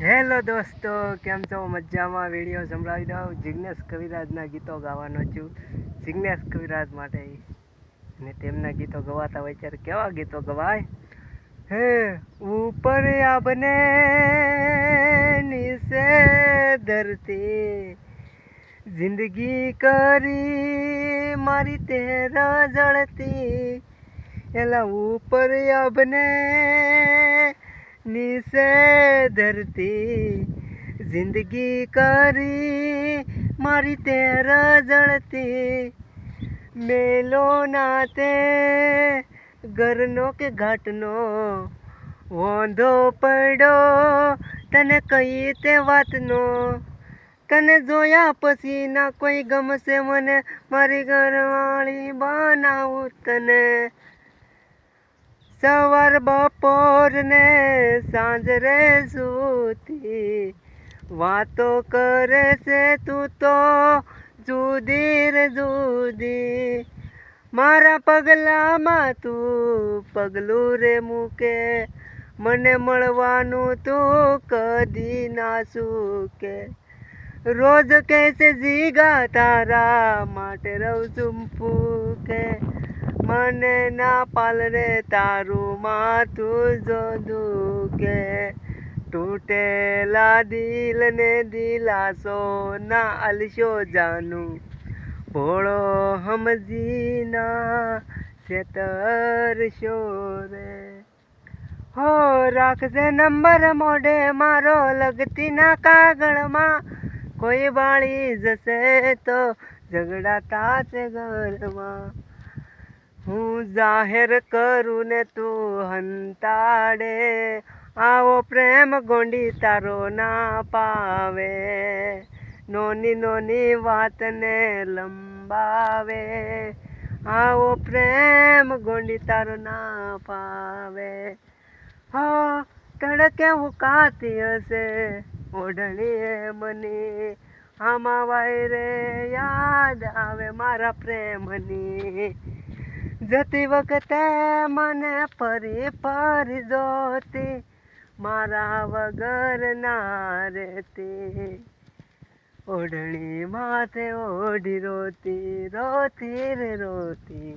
Hello દોસ્તો, કેમ છો? મજામાં? વિડીયો સંભળાવી દઉં. જિગ્નેશ કવિરાજના ગીતો ગાવાનો છું. જિગ્નેશ કવિરાજ માટે અને તેમના ગીતો ગવાતા હોય ત્યારે કેવા ગીતો ગવાય? હે ઉપર આપને નીચે ધરતી, જિંદગી કરી મારી તેરા જળતી, એલા ઉપર આપને નીચે ધરતી, જિંદગી કરી મારી તેરા જળતી, મેલો નાતે ઘરનો કે ઘાટનો વાંધો પડ્યો તને કઈ તે વાતનો, તને જોયા પછી ના કોઈ ગમશે મને, મારી ઘરવાળી બનાવું તને, સવાર બપોર ને સાંજ રે સૂતી વાતો કરે છે તું તો જુદી રે જુદી, મારા પગલામાં તું પગલું રે મૂકે, મને મળવાનું તું કદી ના ચૂકે, રોજ કહેશે જીગા તારા માટે રહું છું ફૂકે, મને ના પાલ રે તારું માથું જો દુખે, તૂટેલા દિલ ને દિલાસો ના આલશો જાનું, ભોળો સમજી ના છેતરશો રે, હો રાખજે નંબર મોઢે મારો લગતી ના કાગળમાં, કોઈ બાળી જશે તો ઝઘડા થાશે ઘરમાં, હું જાહેર કરું ને તું હંતાડે, આવો પ્રેમ ગોંડી તારો ના પાવે, નોની નોની વાતને લંબાવે, આવો પ્રેમ ગોંડી તારો ના પાવે, હા તડકે ઉકાતી હશે ઓઢણીએ મને, આમાં વાયરે યાદ આવે મારા પ્રેમની, જતી વખતે મને ફરી ફરી જોતી, મારા વગર ના રહેતી, ઓઢણી માથે ઓઢી રોતી રોતી રે રોતી.